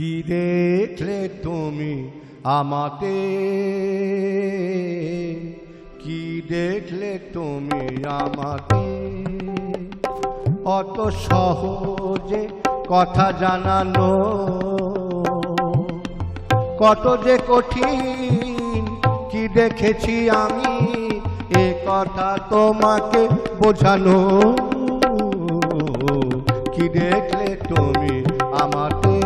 কি দেখলে তুমি আমাতে, কি দেখলে তুমি আমাতে, অত সহজে কথা জানানো কত যে কঠিন, কি দেখেছি আমি এ কথা তোমাকে বোঝানো। কি দেখলে তুমি আমাতে,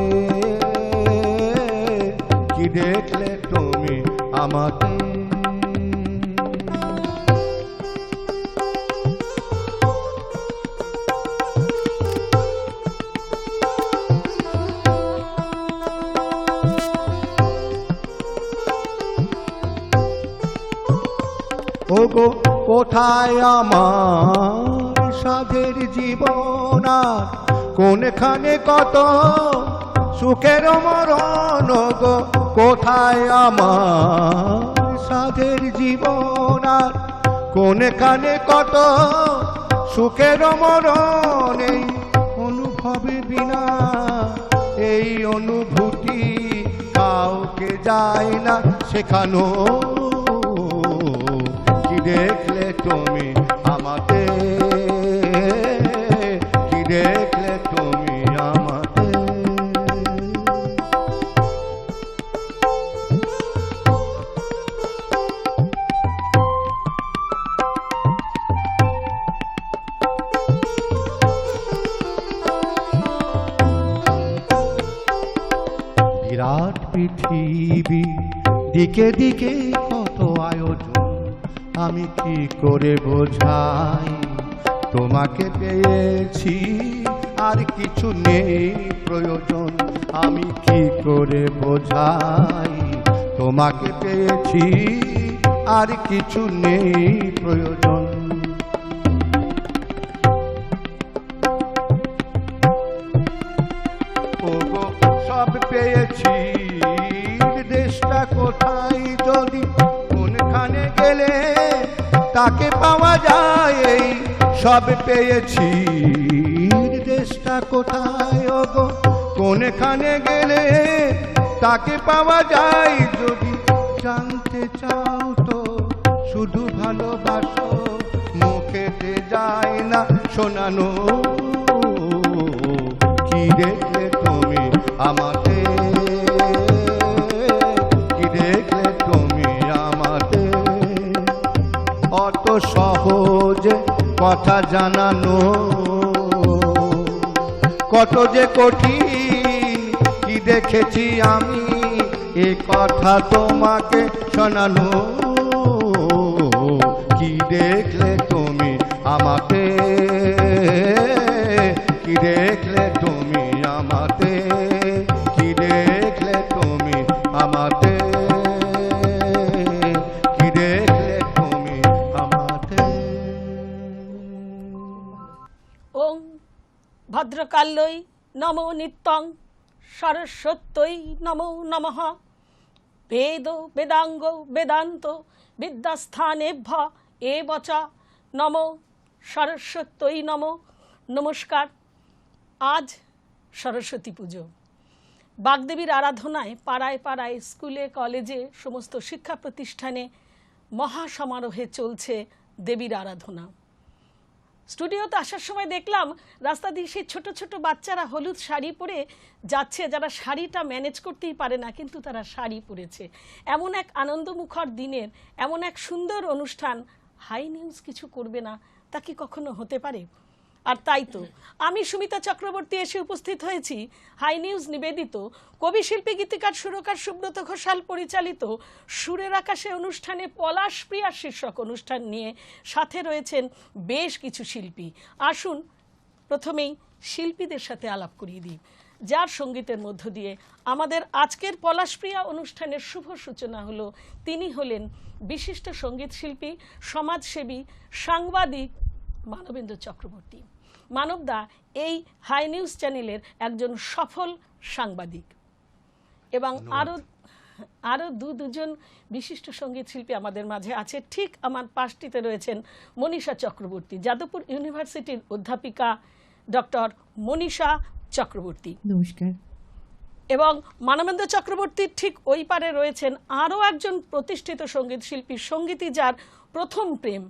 কি দেখলে তুমি আমাতে। ওগো কোথায় আমার সাধের জীবন, আর কোনখানে কত সুখের মরণ। গো কোথায় আমার সাধের জীবন, আর কোনখানে কত সুখের মরণ। এই অনুভবে বিনা এই অনুভূতি কাউকে যায় না শেখানো। কি দেখলে তুমি আমাতে, কি দেখলে তুমি আমাতে। বিরাট পৃথিবী, দিকে দিকে কত আয়োজন, আমি কি করে বোঝাই তোমাকে পেয়েছি আর কিছু নেই প্রয়োজন। আমি কি করে বোঝাই তোমাকে পেয়েছি আর কিছু নেই প্রয়োজন। ওগো সব পেয়েছি, দেশটা কোথায় যদি কোনখানে গেলে তাকে পাওয়া যায়। এই সব পেয়েছি, দেশটা কোথায় ওগো কোনখানে গেলে তাকে পাওয়া যায়। যদি জানতে চাও তো শুধু ভালোবাসো, মুখেতে যায় না শোনানো। কি দেখলে তুমি আমাতে, কি দেখলে তুমি আমাতে, অত সহজে কথা জানানো কত যে কঠিন। কি দেখেছি আমি এ কথা তোমাকে শোনানো। কি দেখলে তুমি আমাতে, কি দেখলে তুমি আমাতে, কি দেখলে তুমি আমাতে, কি দেখলে তুমি আমাতে। ওং ভদ্রকাল্যৈ নমো নিত্যং সরস্বত্যৈ নমো নমঃ। বেদ বেদাঙ্গ বেদান্ত বিদ্যাস্থানেভ্য এব চ নমো সরস্বত্যৈ নমো। নমস্কার। আজ সরস্বতী পুজো। বাগদেবীর আরাধনায় পাড়ায় পাড়ায়, স্কুলে কলেজে, সমস্ত শিক্ষা প্রতিষ্ঠানে মহাসমারোহে চলছে দেবীর আরাধনা। স্টুডিওতে আসার সময় দেখলাম রাস্তা দিয়ে সেই ছোট ছোট বাচ্চারা হলুদ শাড়ি পরে যাচ্ছে, যারা শাড়িটা ম্যানেজ করতেই পারে না, কিন্তু তারা শাড়ি পরেছে। এমন এক আনন্দমুখর দিনের এমন এক সুন্দর অনুষ্ঠান, হাই নিউজ কিছু করবে না তা কি কখনো হতে পারে? আর তাই তো আমি সুমিতা চক্রবর্তী এসে উপস্থিত হয়েছি হাই নিউজ নিবেদিত কবি শিল্পী গীতিকার সুরকার সুব্রত ঘোষাল পরিচালিত সুরের আকাশে অনুষ্ঠানে পলাশপ্রিয়া শীর্ষক অনুষ্ঠান নিয়ে। সাথে রয়েছেন বেশ কিছু শিল্পী। আসুন প্রথমেই শিল্পীদের সাথে আলাপ করিয়ে দিই, যার সঙ্গীতের মধ্য দিয়ে আমাদের আজকের পলাশপ্রিয়া অনুষ্ঠানের শুভ সূচনা হলো। তিনি হলেন বিশিষ্ট সঙ্গীত শিল্পী, সমাজসেবী, সাংবাদিক মানবেন্দ্র চক্রবর্তী। মানবদা এই হাই নিউজ চ্যানেলের একজন সফল সাংবাদিক এবং আরও দুজন বিশিষ্ট সঙ্গীত শিল্পী আমাদের মাঝে আছে। ঠিক আমার পাশটিতে রয়েছেন মনীষা চক্রবর্তী, যাদবপুর ইউনিভার্সিটির অধ্যাপিকা ডক্টর মনীষা চক্রবর্তী। নমস্কার। এবং মানবেন্দ্র চক্রবর্তীর ঠিক ওই পারে রয়েছেন আরও একজন প্রতিষ্ঠিত সঙ্গীত শিল্পী, সঙ্গীতই যার প্রথম প্রেম,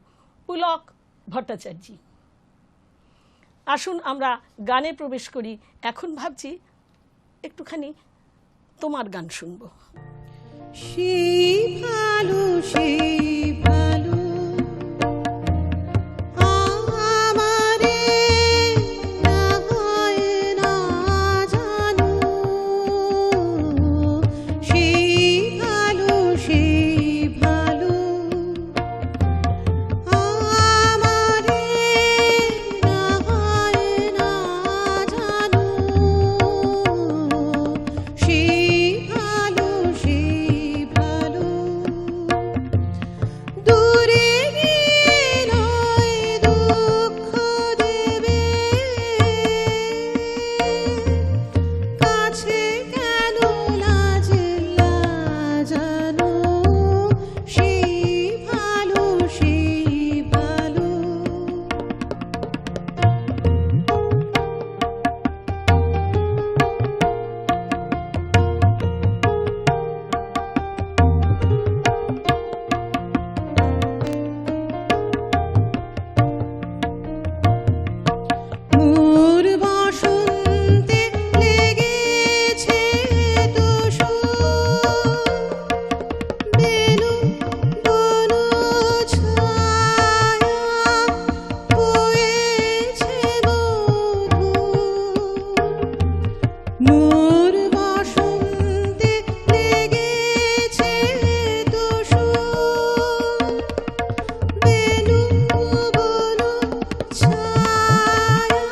পুলক ভট্টাচার্য। আসুন আমরা গানে প্রবেশ করি। এখন ভাবছি একটুখানি তোমার গান শুনবো। সেই ভালো আমারে না হয় না জানো, সেই ভালো আমারে না হয় না জানো, সেই ভালো দূরে গেলে দুঃখ দেবে, কাছে কেন লাজে লাজানো, সেই ভালো মোর বসন্তে লেগেছে দোষর, বেনু বনু ছায়া হয়েছে মধুর। মোর বসন্তে লেগেছে দোষর, বেনু বনু ছায়া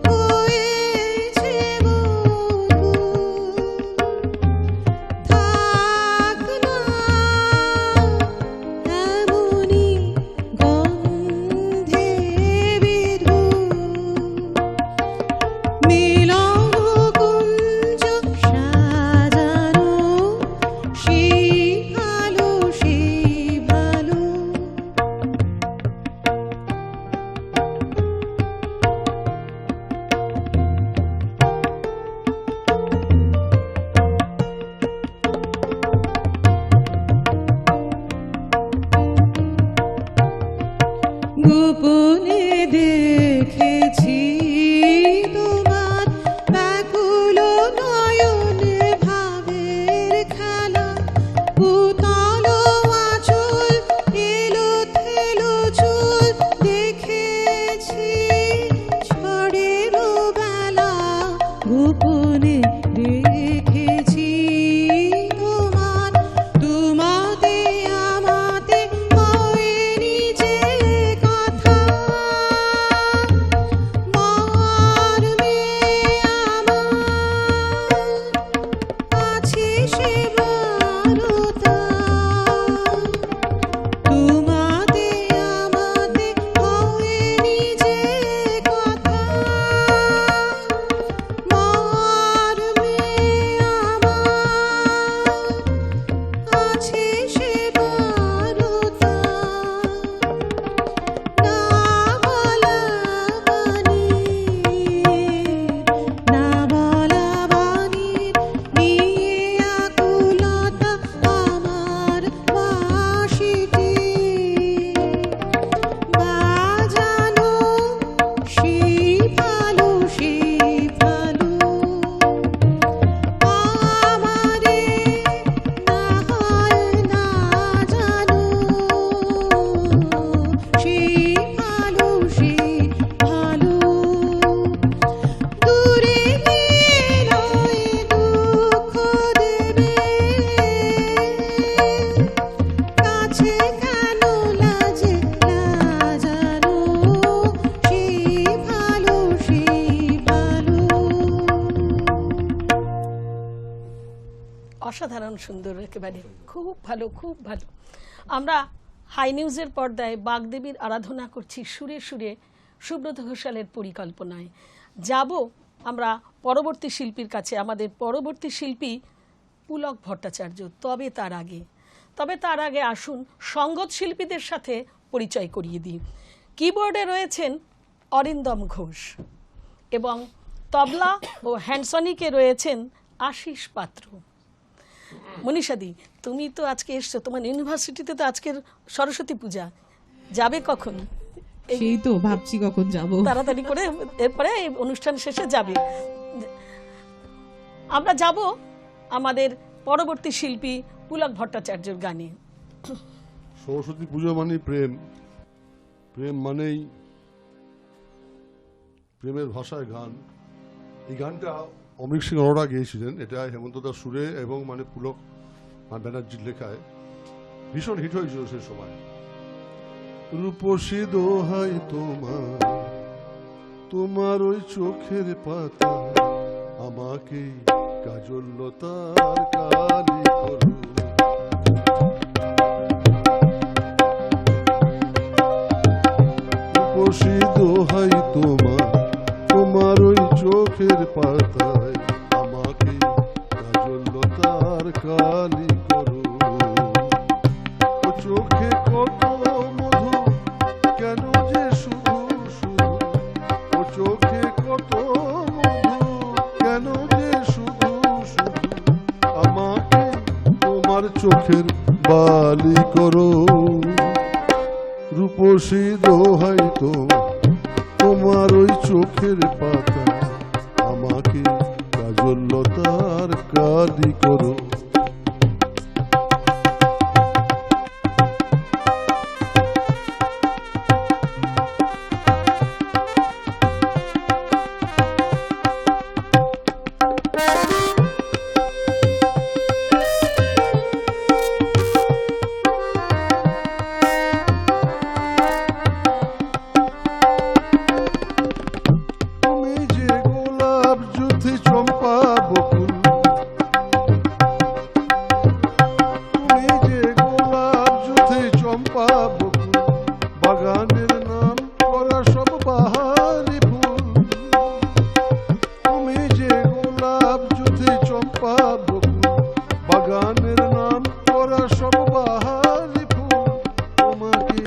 হয়েছে মধুর। থাক না এমনি গন্ধে বিধুর, মিলন কুঞ্জ সাজানো, সেই ভালো গোপনে দেখেছি তোমার ব্যাকুল নয়নে ভাবের খেলা, উতল আঁচল এলো থেলো চুল, দেখেছি ঝড়ের বেলা, গোপনে দেখেছি তোমার, তোমাতে আমাতে হয়নি যে কথা, মার মেয়ে আমার আছে সে বারতা, তোমাতে আমাতে হয়নি যে কথা, মার মেয়ে আমার আছে সে বারতা। না বলা বাণীর নিয়ে আকুলতা আমার বাঁশিটি বাজানো, সেই ভালো আমারে না হয় না জানো, সেই ভালো দূরে গেলে দুঃখ দেবে, কাছে কেন লাজে লাজানো, সেই ভালো অসাধারণ সুন্দর, একেবারে খুব ভালো, খুব ভালো। আমরা হাই নিউজের পর্দায় বাগদেবীর আরাধনা করছি সুরে সুরে সুব্রত ঘোষালের পরিকল্পনায়। যাব আমরা পরবর্তী শিল্পীর কাছে, আমাদের পরবর্তী শিল্পী পুলক ভট্টাচার্য। তবে তার আগে আসুন সঙ্গত শিল্পীদের সাথে পরিচয় করিয়ে দিই। কিবোর্ডে রয়েছেন অরিন্দম ঘোষ এবং তবলা ও হ্যান্ডসনিকে রয়েছেন আশিস পাত্র। মনীষাদি, তুমি তো আজকে এসছো, তোমার ইউনিভার্সিটিতে তো আজকের সরস্বতী পূজা, যাবে কখন? সেই তো ভাবছি কখন যাব। তাড়াতাড়ি করে এরপরে এই অনুষ্ঠান শেষে যাবে। আমরা যাব আমাদের পরবর্তী শিল্পী পুলক ভট্টাচার্যের গানে। সরস্বতী পুজো মানে প্রেম, প্রেম মানেই প্রেমের ভাষায় গান। এই গানটা অমিক সিং অরোরা গেয়েছিলেন, এটা হেমন্ত দাস সুরে এবং মানে পুলক ব্যানার্জির লেখায় ভীষণ হিট হয়েছিল সে সময়। রূপসী দোহাই তোমার, তোমার ওই চোখের পাতা, আমাকে কাজল লতার কালি করো। রূপসী দোহাই তোমার, তোমার ওই চোখের পাতায়, আমাকে কাজল লতার কালি করো। ও চোখে কত মধু, কেন যে শুধু শুধু, ও চোখে কত মধু, কেন যে শুধু শুধু, আমাকে তোমার চোখের বালি করো। রূপসী দোহাই তোমার ওই চোখের পাতা, আমাকে কাজল লতার কালি করো। তুমি যে গোলাপ যুথি চম্পা বকুল, তুমি যে গোলাপ যুথি চম্পা বকুল, বাগানের নাম করা সব বাহারি ফুল। তুমি যে গোলাপ যুথি চম্পা বকুল, বাগানের নাম করা সব বাহারি ফুল। তোমাকে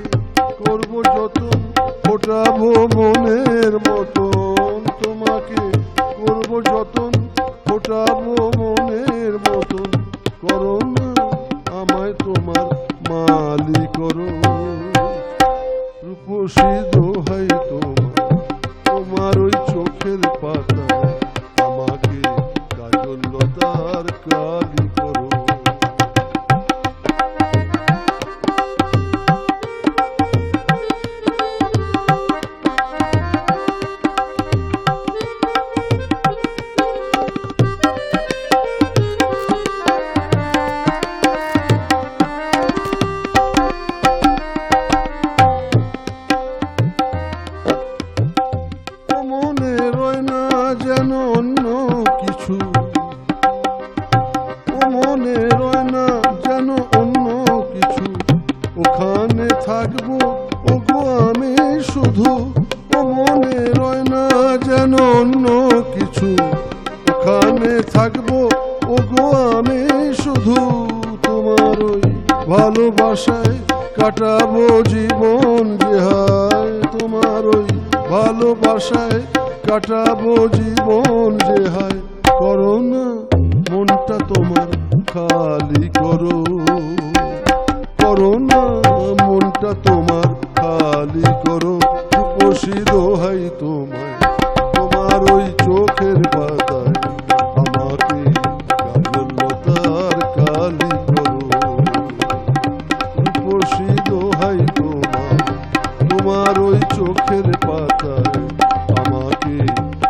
করব যতন, ফোটাবো মনের মতন, তোমাকে করব যতন, ফোটাবো মনের মতন। করো না আমায় তোমার মালি করো। রূপসী দোহাই তোমার, তোমার ওই চোখের পাতা, আমাকে কাজল লতার কালি করো। ও মনে রয় না যেন অন্য কিছু, ও মনে রয় না যেন অন্য কিছু, ওখানে থাকবো ওগো আমি শুধু। ও মনে রয় না যেন অন্য কিছু, ওখানে থাকবো ওগো আমি শুধু। তোমার ওই ভালোবাসায় কাটাবো জীবন যে হায়, তোমার ওই ভালোবাসায় কাটাবো জীবন যে হায়। করো না মনটা তোমার খালি করো, করো না মনটা তোমার খালি করো। রূপসী দোহাই তোমায়, তোমার ওই চোখের পাতায়, আমাকে কাজল লতার কালি করো। রূপসী দোহাই তোমার, তোমার ওই চোখের পাতায়, আমাকে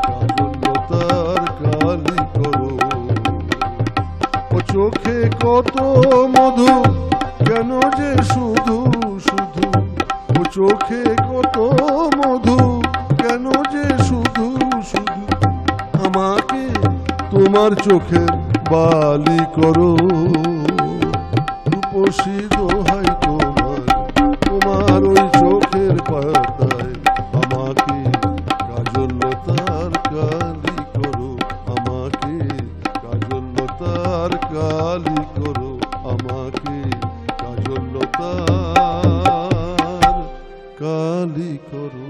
কাজল লতার কালি করো। ও চোখে কত মধু, কেন যে শুধু শুধু, ও চোখে কত মধু, কেন যে শুধু শুধু, আমাকে তোমার চোখের বালি করো। রূপসী দোহাই তোমার, তোমার ওই চোখের পাতায়, আমাকে কাজল লতার কালি করো। আমাকে কাজল লতার কালি করো, আমাকে কাজল লতার কালি করো।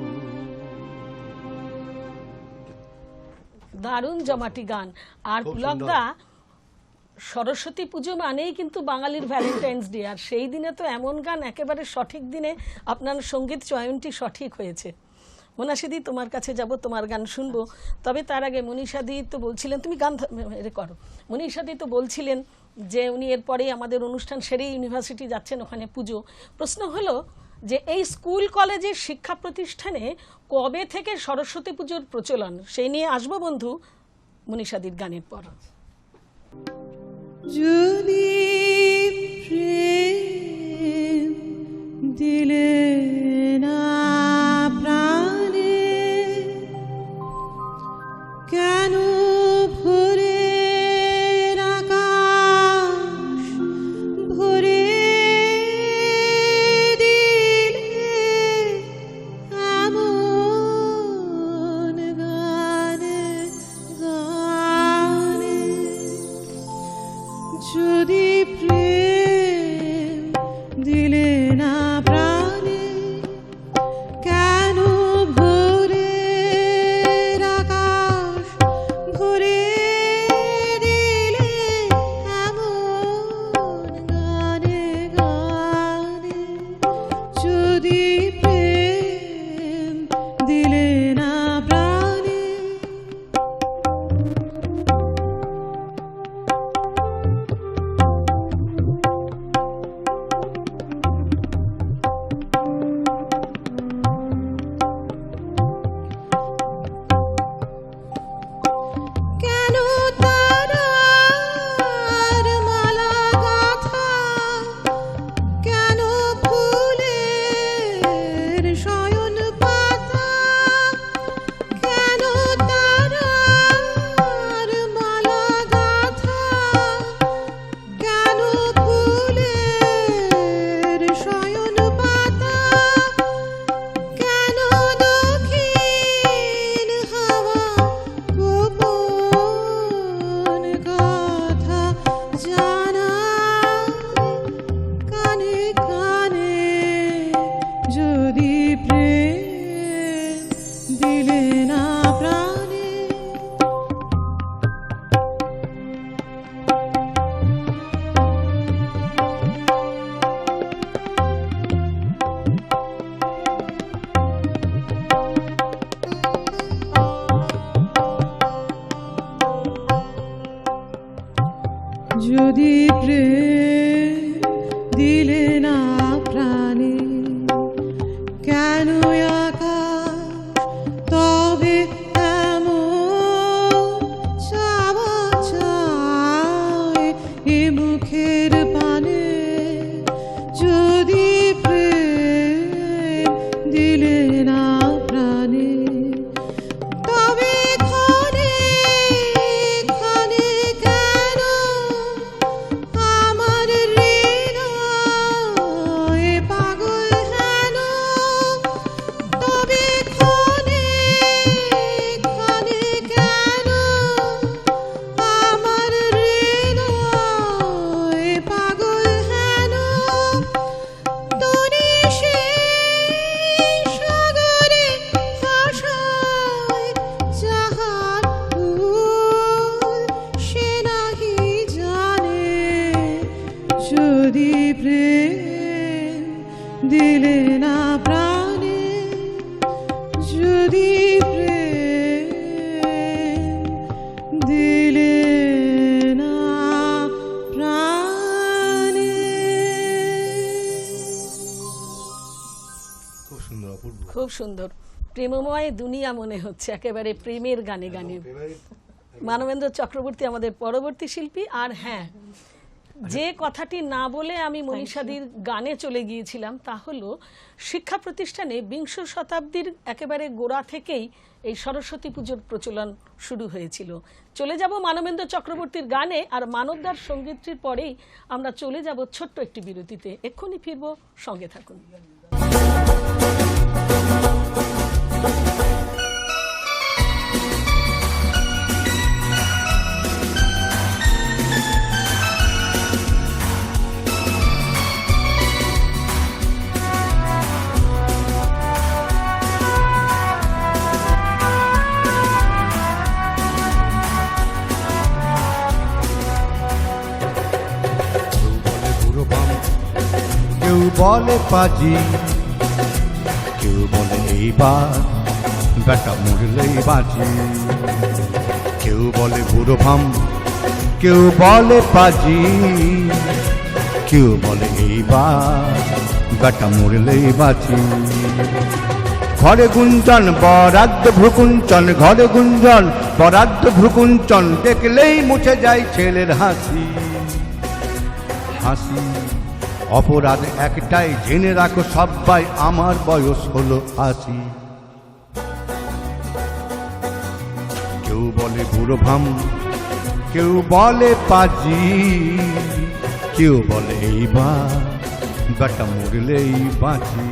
দারুণ জমাটি গান। আর খুব পুলকদা, সরস্বতী পুজো মানেই কিন্তু বাঙালির ভ্যালেন্টাইন্স ডে, আর সেই দিনে তো এমন গান একেবারে সঠিক দিনে আপনার সঙ্গীত চয়নটি সঠিক হয়েছে। মনীষাদি, তোমার কাছে যাব, তোমার গান শুনবো। তবে তার আগে মনীষাদি তো বলছিলেন, তুমি গান করো। মনীষাদি তো বলছিলেন যে উনি এরপরেই আমাদের অনুষ্ঠান সেরে ইউনিভার্সিটি যাচ্ছেন, ওখানে পুজো। প্রশ্ন হলো যে এই স্কুল কলেজের শিক্ষা প্রতিষ্ঠানে কবে থেকে সরস্বতী পুজোর প্রচলন, সেই নিয়ে আসবো বন্ধু মনীষাদির গানের পর। যদি প্রেম দিলে না প্রাণে, কেন ভরে আকাশ ভরে দিলে এমন গানে গানে। যদি প্রেম দিলে না প্রাণে, কেন ভোরে আকাশ ভরে দিলে এমন গানে গানে। যদি প্রেম দিলে না প্রাণে, কেন তারার মালা গাঁথা, কেন ফুলের শয়ন পাতা, কেন তারার মালা গাঁথা, কেন ফুলের শয়ন পাতা, কেন দক্ষিণ হাওয়া গোপন কথা জানায় কানে কানে। যদি প্রেম দিলে না প্রাণে, যদি প্রেম দিলে না প্রাণে, কেন আকাশ তবে এমন চাওয়া চায় এ মুখের পানে। যদি প্রেম দিলে না প্রাণে, তবে ক্ষণে ক্ষণে কেন আমার হৃদয়ে পাগল হেন। তবে ক্ষণে ক্ষণে কেন আমার হৃদয়ে পাগল হেন। তরি সেই সাগরে ভাসায় যাহার ফুল, সে নাহি জানে। যদি প্রেম দিলে না প্রাণে, যদি প্রেম দিলে না প্রাণে। খুব সুন্দর, অপূর্ব। খুব সুন্দর, প্রেমময় দুনিয়া মনে হচ্ছে, একেবারে প্রেমের গানে গানে। মানবেন্দ্র চক্রবর্তী আমাদের পরবর্তী শিল্পী। আর হ্যাঁ, যে কথাটি না বলে আমি মনীষাদির গানে চলে গিয়েছিলাম তা হলো শিক্ষা প্রতিষ্ঠানে বিংশ শতাব্দীর একেবারে গোড়া থেকেই এই সরস্বতী পুজোর প্রচলন শুরু হয়েছিল। চলে যাব মানবেন্দ্র চক্রবর্তীর গানে, আর মানবদার সঙ্গীতটির পরেই আমরা চলে যাব ছোট্ট একটি বিরতিতে। এক্ষুনি ফিরবো, সঙ্গে থাকুন। বলে পাজি, কেউ বলে এইবার বেটা মরলেই বাঁচি, কেউ বলে বুড়ো ভাম, কেউ বলে পাজি, কেউ বলে এইবার বেটা মরলেই বাঁচি। ঘরে গুঞ্জন বরাদ্দ ভ্রুকুঞ্চন, ঘরে গুঞ্জন বরাদ্দ ভ্রুকুঞ্চন, দেখলেই মুছে যায় ছেলের হাসি। হাসি অপরাধ একটাই, জেনে রাখো সবাই, আমার বয়স হলো 80। কেউ বলে বুড়ো ভাম, কেউ বলে পাজি, কেউ বলে এইবার বেটা মরলেই বাঁচি।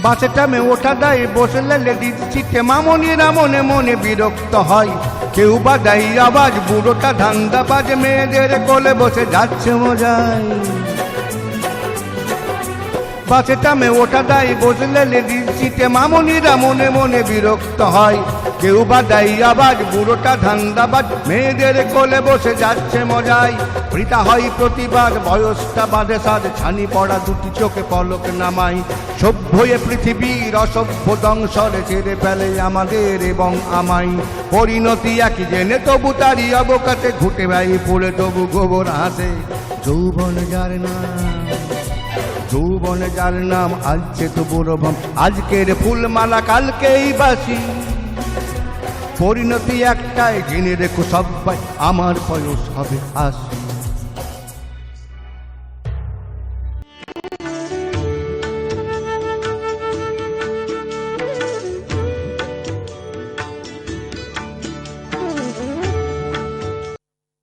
বাসে টামে ওঠা দেয় বসলে লেডিজ সিটে, মামনিরা মনে মনে বিরক্ত হয়, কেউ বা দেয় আওয়াজ, বুড়োটা ধান্দাবাজ মেয়েদের কোলে বসে যাচ্ছে মজায়। বাসে টামে ওঠা দেয় বসলে লেডিজ সিটে, মামনিরা মনে মনে বিরক্ত হয়, কেউ বা দেয় আওয়াজ, বুড়োটা ধান্দাবাজ মেয়েদের কোলে বসে যাচ্ছে মজায়। বৃথা হয় প্রতিবার, বয়সটা বাঁধে সাজ, ছানি পড়া দুটি চোখে পলক নামাই। সভ্য এ পৃথিবীর অসভ্য দংশরে ছেড়ে ফেলে আমাদের এবং আমাই। পরিণতি একই জেনে তবু তারই অবকাশে ঘুটে ভাই পড়ে তবু গোবর হাসে। যৌবন যার নাম, যৌবনে যার নাম, আজকে তো বুড়ো ভাম, আজকের ফুলমালা কালকেই বাসি। পরিণতি একটাই, জেনে রেখো সবাই, আমার বয়স হবে 80।